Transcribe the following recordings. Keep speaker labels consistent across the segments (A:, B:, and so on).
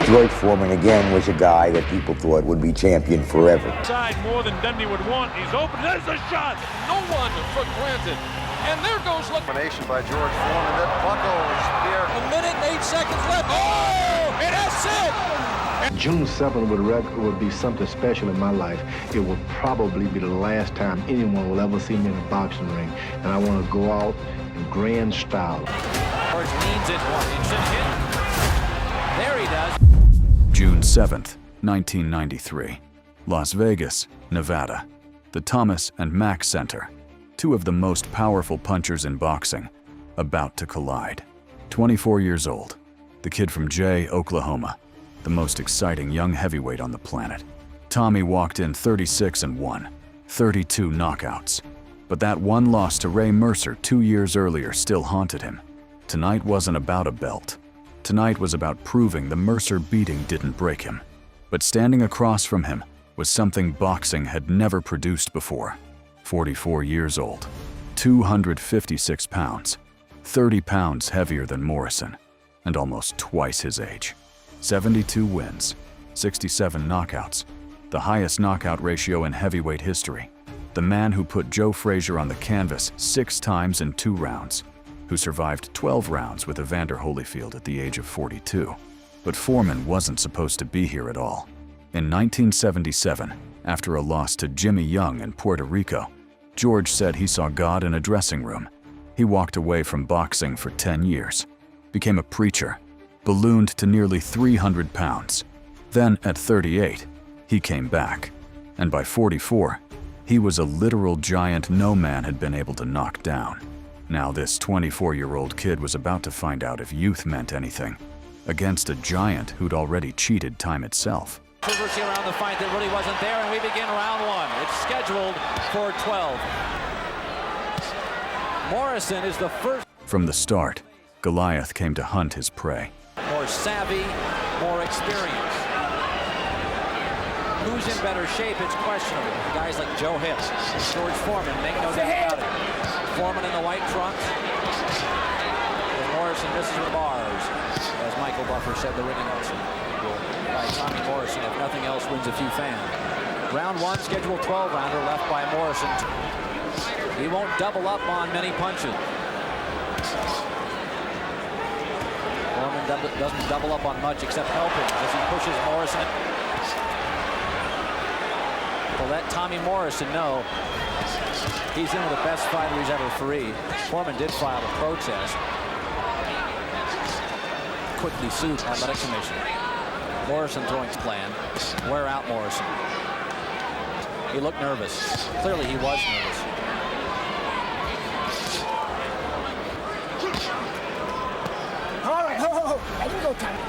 A: George Foreman, again, was a guy that people thought would be champion forever.
B: Side more than Dundee would want. He's open. There's a shot.
C: No one for granted. And there goes
D: elimination by George Foreman. That buckles here.
C: A minute and 8 seconds left. Oh, and that's it.
E: June 7th would be something special in my life. It would probably be the last time anyone will ever see me in a boxing ring. And I want to go out in grand style.
C: George leans it one. It's a hit. There he does.
F: June 7th, 1993. Las Vegas, Nevada. The Thomas and Mack Center. Two of the most powerful punchers in boxing, about to collide. 24 years old. The kid from Jay, Oklahoma. The most exciting young heavyweight on the planet. Tommy walked in 36-1, 32 knockouts. But that one loss to Ray Mercer 2 years earlier still haunted him. Tonight wasn't about a belt. Tonight was about proving the Mercer beating didn't break him. But standing across from him was something boxing had never produced before. 44 years old, 256 pounds, 30 pounds heavier than Morrison, and almost twice his age. 72 wins, 67 knockouts, the highest knockout ratio in heavyweight history. The man who put Joe Frazier on the canvas 6 times in 2 rounds, who survived 12 rounds with Evander Holyfield at the age of 42. But Foreman wasn't supposed to be here at all. In 1977, after a loss to Jimmy Young in Puerto Rico, George said he saw God in a dressing room. He walked away from boxing for 10 years, became a preacher, ballooned to nearly 300 pounds. Then, at 38, he came back. And by 44, he was a literal giant no man had been able to knock down. Now this 24-year-old kid was about to find out if youth meant anything, against a giant who'd already cheated time itself.
C: Controversy around the fight that really wasn't there, and we begin round 1. It's scheduled for 12. Morrison is the first.
F: From the start, Goliath came to hunt his prey.
C: More savvy, more experience. Who's in better shape? It's questionable. Guys like Joe Hill, George Foreman, make no doubt about it. Foreman in the white trunks. And Morrison misses the bars. As Michael Buffer said, the ring announcer. By Tommy Morrison, if nothing else, wins a few fans. Round 1, scheduled 12-rounder left by Morrison. He won't double up on many punches. Foreman doesn't double up on much except helping as he pushes Morrison. Well, let Tommy Morrison know he's in with the best fighter he's ever freed. Foreman did file a protest. Quickly sued athletic commissioner. Morrison throwing his plan. Wear out Morrison. He looked nervous. Clearly he was nervous.
G: All right, ho. Let him go, Tommy.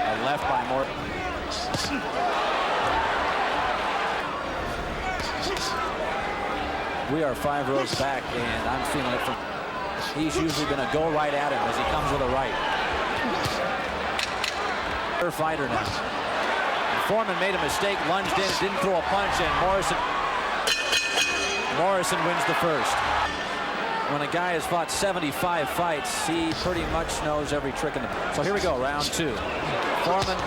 C: A left by Morrison. We are 5 rows back, and I'm feeling it from. He's usually going to go right at him as he comes with a right. Fighter now. And Foreman made a mistake, lunged in, didn't throw a punch, and Morrison wins the first. When a guy has fought 75 fights, he pretty much knows every trick in the. So here we go, round 2. Foreman,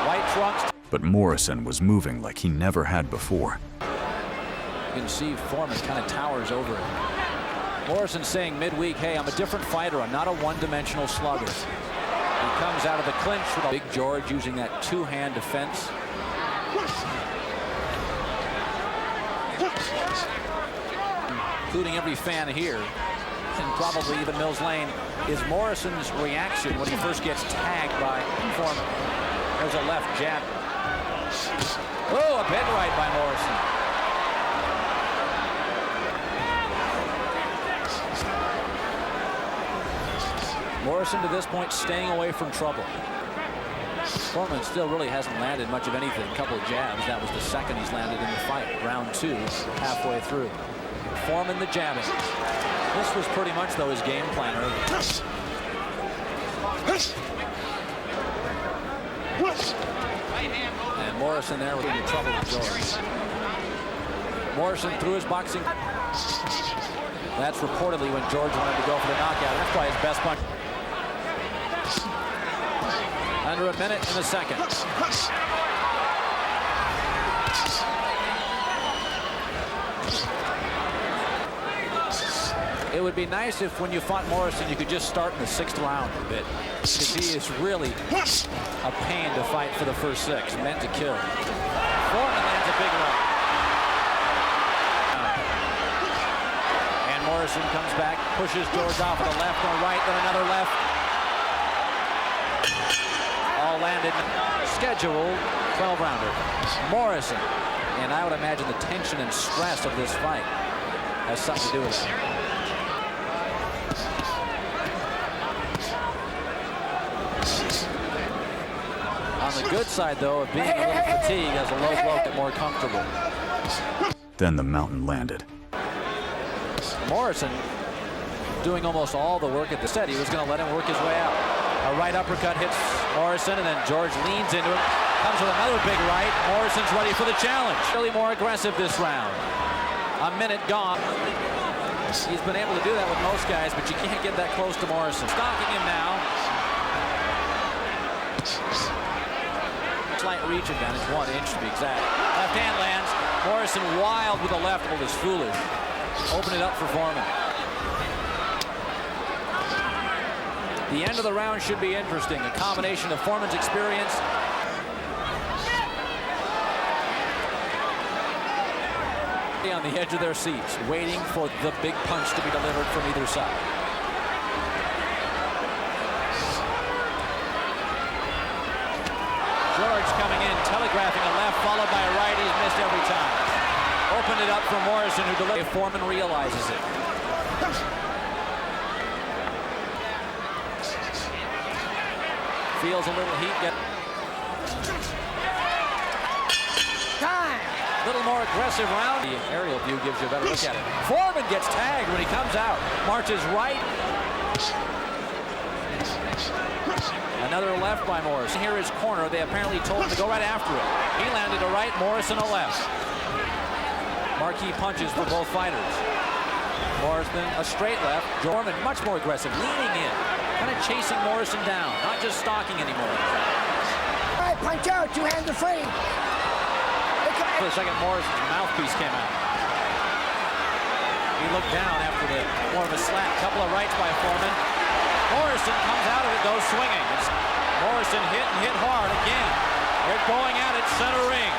C: white trunks.
F: But Morrison was moving like he never had before.
C: You can see Foreman kind of towers over it. Morrison saying midweek, hey, I'm a different fighter. I'm not a one-dimensional slugger. He comes out of the clinch with a Big George using that 2-hand defense. Including every fan here, and probably even Mills Lane, is Morrison's reaction when he first gets tagged by Foreman. There's a left jab. Oh, a bed right by Morrison. Morrison to this point staying away from trouble. Foreman still really hasn't landed much of anything. A couple of jabs. That was the second he's landed in the fight. Round 2, halfway through. Foreman the jabbing. This was pretty much, though, his game plan early. And Morrison there was in trouble with George. Morrison threw his boxing. That's reportedly when George wanted to go for the knockout. That's probably his best punch. under a minute in the second. It would be nice if when you fought Morrison, you could just start in the 6th round a bit, because he is really a pain to fight for the first 6, meant to kill. Foreman lands a big right. And Morrison comes back, pushes George off with a left and a right, then another left. All landed. Scheduled 12-rounder. Morrison. And I would imagine the tension and stress of this fight has something to do with it. On the good side, though, of being a little fatigued as a low bloke and more comfortable.
F: Then the mountain landed.
C: Morrison doing almost all the work at the set. He was going to let him work his way out. A right uppercut hits Morrison, and then George leans into it. Comes with another big right. Morrison's ready for the challenge. Really more aggressive this round. A minute gone. He's been able to do that with most guys, but you can't get that close to Morrison. Stalking him now. Slight reach advantage, 1 inch to be exact. Left hand lands. Morrison wild with the left. Well, is foolish. Open it up for Foreman. The end of the round should be interesting. A combination of Foreman's experience on the edge of their seats, waiting for the big punch to be delivered from either side. George coming in, telegraphing a left, followed by a right. He's missed every time. Opened it up for Morrison, who delivered. Foreman realizes it. Feels a little heat.
G: Time.
C: A little more aggressive round. The aerial view gives you a better look at it. Foreman gets tagged when he comes out. Marches right. Another left by Morrison. Here is corner. They apparently told him to go right after it. He landed a right, Morrison a left. Marquee punches for both fighters. Morrison a straight left. Foreman much more aggressive, leaning in, kind of chasing Morrison down, not just stalking anymore.
G: All right, punch out. 2 hands are free.
C: For a second, Morrison's mouthpiece came out. He looked down after more of a slap. Couple of rights by Foreman. Morrison comes out of it, goes swinging. Morrison hit and hit hard again. They're going at it center ring.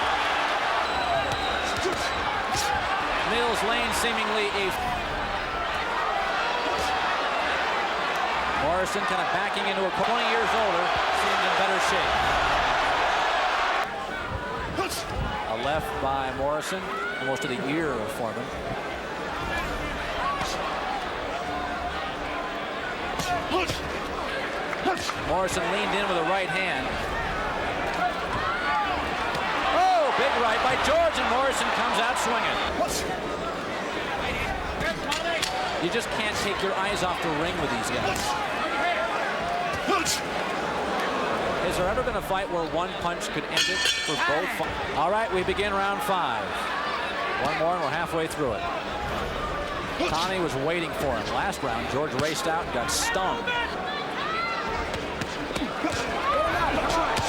C: Mills Lane seemingly a... Morrison kind of backing into a 20 years older, seems in better shape. A left by Morrison, almost to the ear of Foreman. Morrison leaned in with a right hand. Oh, big right by George, and Morrison comes out swinging. You just can't take your eyes off the ring with these guys. Has there ever been a fight where one punch could end it for both fighters? All right, we begin round 5. One more, and we're halfway through it. Tommy was waiting for him. Last round, George raced out and got stung.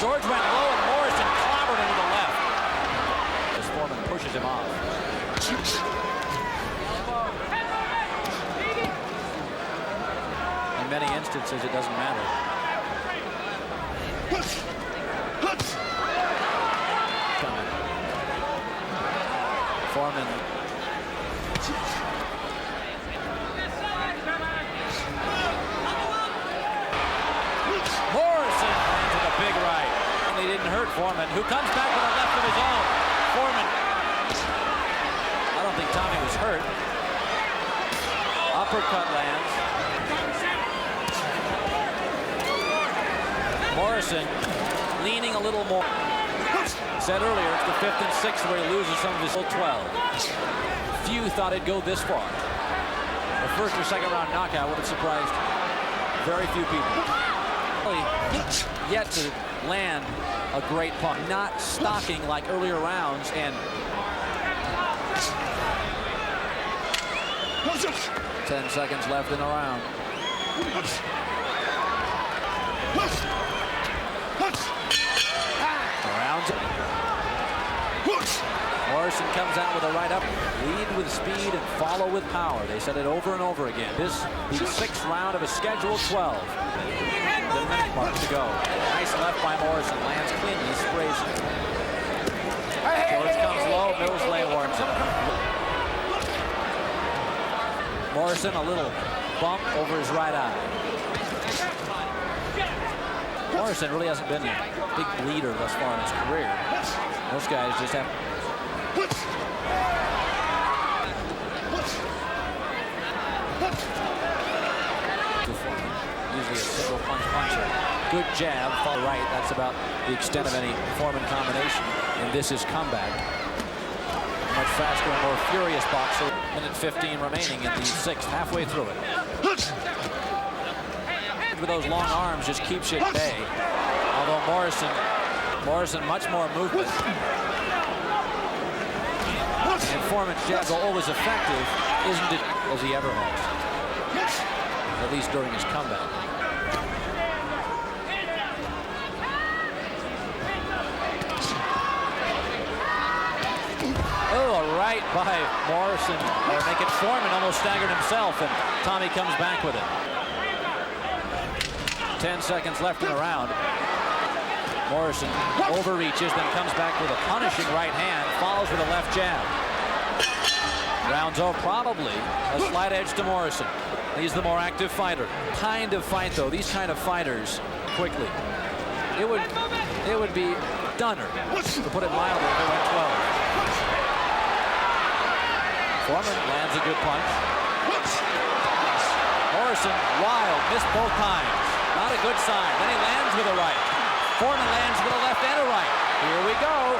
C: George went low, and Morrison clobbered into the left. As Foreman pushes him off. In many instances, it doesn't matter. Foreman. Morrison lands with a big right. And he didn't hurt Foreman, who comes back with a left of his own. Foreman. I don't think Tommy was hurt. Uppercut lands. Morrison leaning a little more. Said earlier, it's the 5th and 6th where he loses some of his full 12. Few thought it'd go this far. A first or second round knockout would have surprised very few people. Yet to land a great punch. Not stalking like earlier rounds, and 10 seconds left in the round. Morrison comes out with a right up. Lead with speed and follow with power. They said it over and over again. This the 6th round of a scheduled 12. The minute mark to go. Nice left by Morrison. Lands clean. He sprays it. George comes low. Millsley warms it. Morrison, a little bump over his right eye. Morrison really hasn't been a big bleeder thus far in his career. Most guys just have. Usually a single puncher. Good jab, far right. That's about the extent of any Foreman combination. And this is comeback. Much faster and more furious boxer. Minute 15 remaining in the 6th, halfway through it. With those long arms just keeps you at bay. Although Morrison much more movement. And Foreman's jabs, are always effective, isn't it as he ever has. At least during his comeback. Oh, a right by Morrison. Or make it Foreman almost staggered himself, and Tommy comes back with it. 10 seconds left in the round. Morrison overreaches, then comes back with a punishing right hand, follows with a left jab. Rounds over, probably a slight edge to Morrison. He's the more active fighter. Kind of fight, though, these kind of fighters, quickly. It would be dunner, to put it mildly, if it went 12. Foreman lands a good punch. Morrison, wild, missed both times. Not a good sign. Then he lands with a right. Foreman lands with a left and a right. Here we go.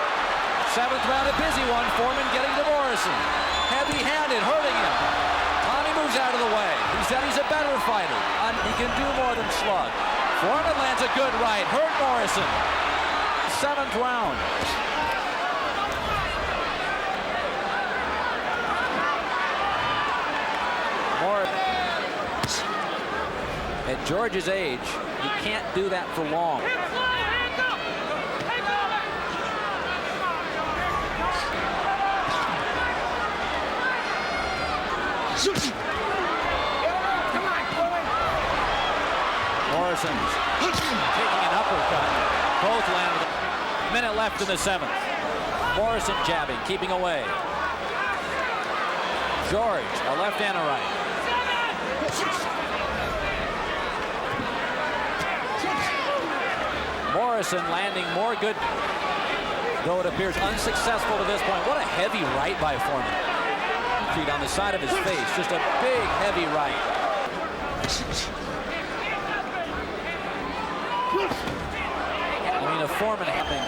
C: 7th round, a busy one. Foreman getting to Morrison. Heavy-handed, hurting him. Tommy moves out of the way. He said he's a better fighter. He can do more than slug. Foreman lands a good right. Hurt Morrison. 7th round. At George's age, you can't do that for long. Morrison's taking an uppercut. Both landed. Minute left in the 7th. Morrison jabbing, keeping away. George, a left and a right. Morrison landing more good, though it appears unsuccessful to this point. What a heavy right by Foreman. Feet on the side of his face, just a big, heavy right. I mean, if Foreman having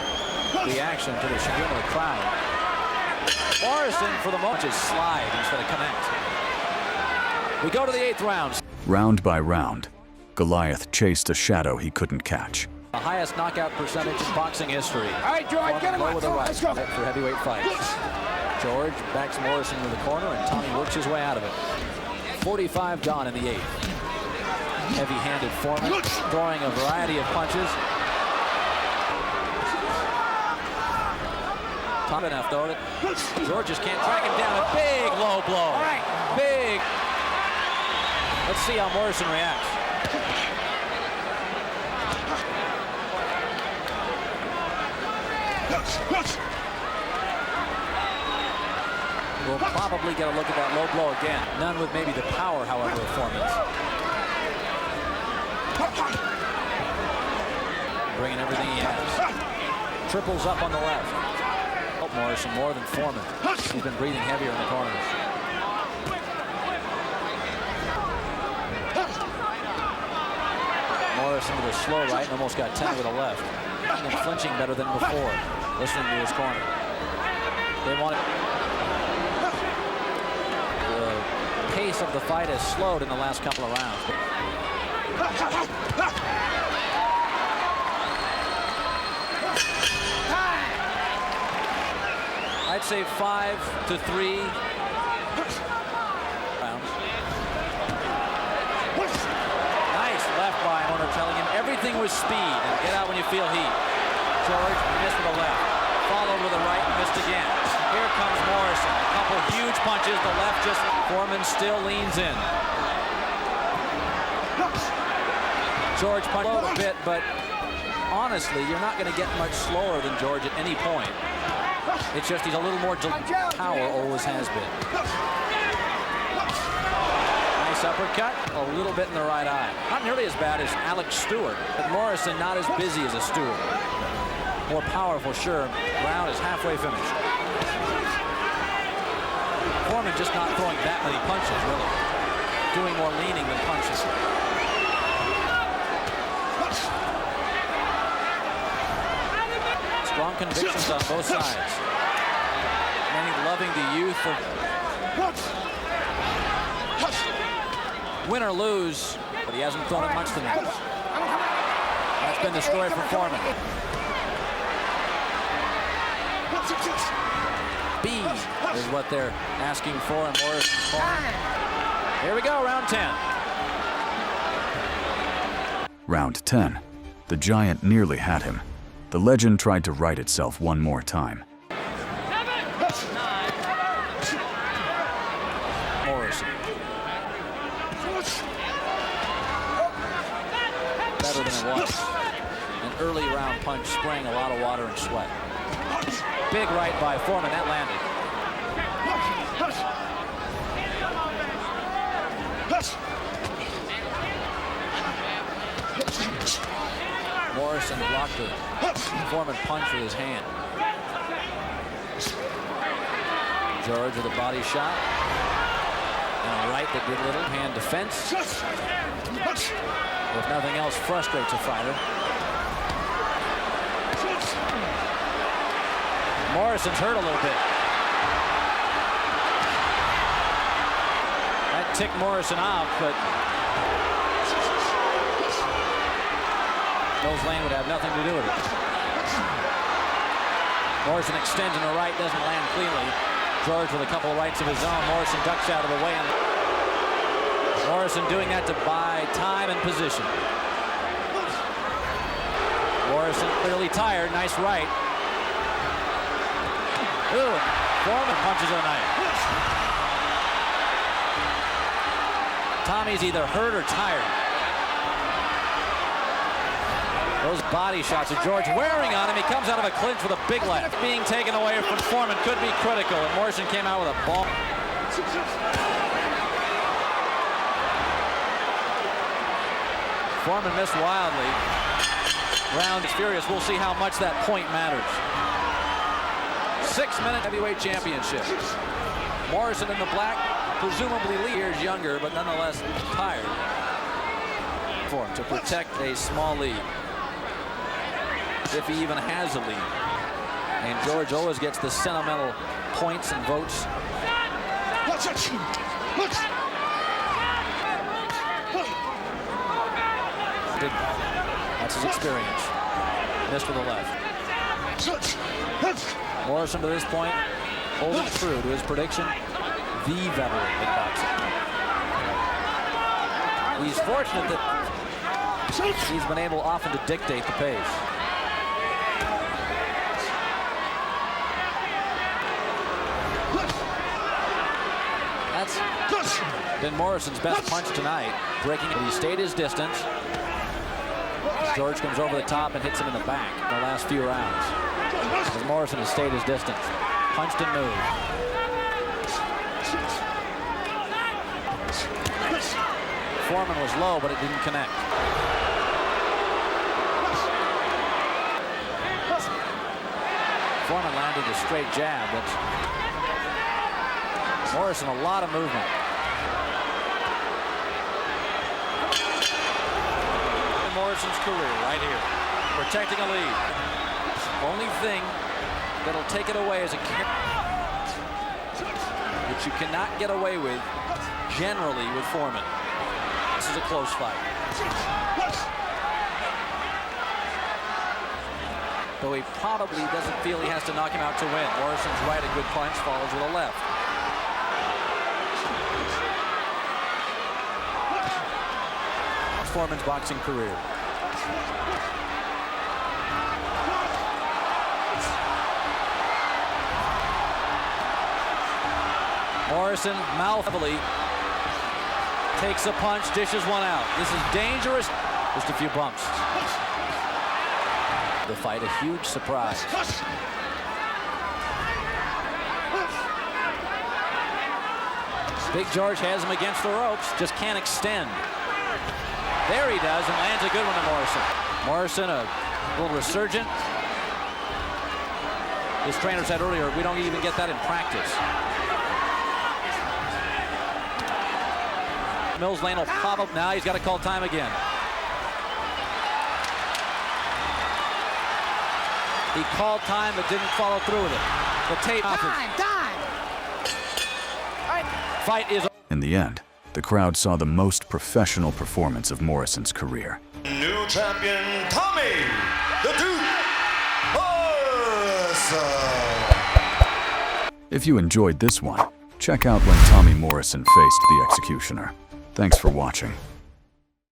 C: the action to the chagrin of the crowd. Morrison, for the moment, just slide instead of connect. We go to the 8th round.
F: Round by round, Goliath chased a shadow he couldn't catch.
C: The highest knockout percentage in boxing history.
G: All right, George, get him
C: Low
G: on.
C: with a right.
G: Let's go.
C: For heavyweight fights. George backs Morrison to the corner, and Tommy works his way out of it. 45 gone in the 8th. Heavy-handed Foreman, throwing a variety of punches. Top enough, though, that George just can't track him down. A big low blow.
G: All right.
C: Big. Let's see how Morrison reacts. We'll probably get a look at that low blow again. None with maybe the power, however, of Foreman's. Bringing everything he has. Triples up on the left. Help Morrison more than Foreman. He's been breathing heavier in the corners. Morrison with a slow right and almost got 10 with a left. And flinching better than before. Listening to his corner. They want it. The pace of the fight has slowed in the last couple of rounds. I'd say 5-3 rounds. Nice left by Horner, telling him everything was speed and get out when you feel heat. George missed with a left. followed with a right and missed again. Here comes Morrison. A couple huge punches. The left just... Foreman still leans in. George punched a bit, but honestly, you're not going to get much slower than George at any point. It's just he's a little more power, always has been. Nice uppercut, a little bit in the right eye. Not nearly as bad as Alex Stewart, but Morrison not as busy as a Stewart. More powerful, sure. Round is halfway finished. Foreman just not throwing that many punches, really. Doing more leaning than punches. Strong convictions on both sides. Many loving the youth of... Win or lose, but he hasn't thrown it much tonight. That's been the story for Foreman. B is what they're asking for in Morrison's corner. Here we go, round 10.
F: Round 10. The Giant nearly had him. The legend tried to right itself one more time.
C: Morrison. Better than it was. An early round punch spraying a lot of water and sweat. Big right by Foreman, that landed. Morrison blocked the Foreman punch with his hand. George with a body shot. And a right that did little. Hand defense. If nothing else, frustrates a fighter. Morrison's hurt a little bit. That ticked Morrison off, but Nose Lane would have nothing to do with it. Morrison extends in the right, doesn't land cleanly. George with a couple of rights of his own. Morrison ducks out of the way. Morrison doing that to buy time and position. Morrison clearly tired. Nice right. Ooh, Foreman punches a knife. Tommy's either hurt or tired. Those body shots of George wearing on him. He comes out of a clinch with a big left. Being taken away from Foreman could be critical, and Morrison came out with a ball. Foreman missed wildly. Round is furious. We'll see how much that point matters. 6-minute heavyweight championship. Morrison in the black, presumably years younger, but nonetheless tired. For him to protect a small lead, if he even has a lead. And George always gets the sentimental points and votes. That's his experience. Missed with the left. Morrison to this point holding true to his prediction, the veteran in boxing. He's fortunate that he's been able often to dictate the pace. That's been Morrison's best punch tonight, breaking it. He stayed his distance. George comes over the top and hits him in the back in the last few rounds. As Morrison has stayed his distance. Punched and moved. Foreman was low, but it didn't connect. Foreman landed a straight jab, but Morrison a lot of movement. In Morrison's career right here, protecting a lead. Only thing that'll take it away is a kick, which you cannot get away with generally with Foreman. This is a close fight. Though he probably doesn't feel he has to knock him out to win. Morrison's right, a good punch, follows with a left. Foreman's boxing career. Morrison, mouth heavily, takes a punch, dishes one out. This is dangerous. Just a few bumps. The fight, a huge surprise. Big George has him against the ropes, just can't extend. There he does, and lands a good one to Morrison. Morrison, a little resurgent. His trainer said earlier, we don't even get that in practice. Mills Lane will pop up now. He's got to call time again. He called time but didn't follow through with it. The tape.
G: Time.
C: Fight is.
F: In the end, the crowd saw the most professional performance of Morrison's career.
H: New champion, Tommy, the Duke Morrison.
F: If you enjoyed this one, check out when Tommy Morrison faced the Executioner. Thanks for watching.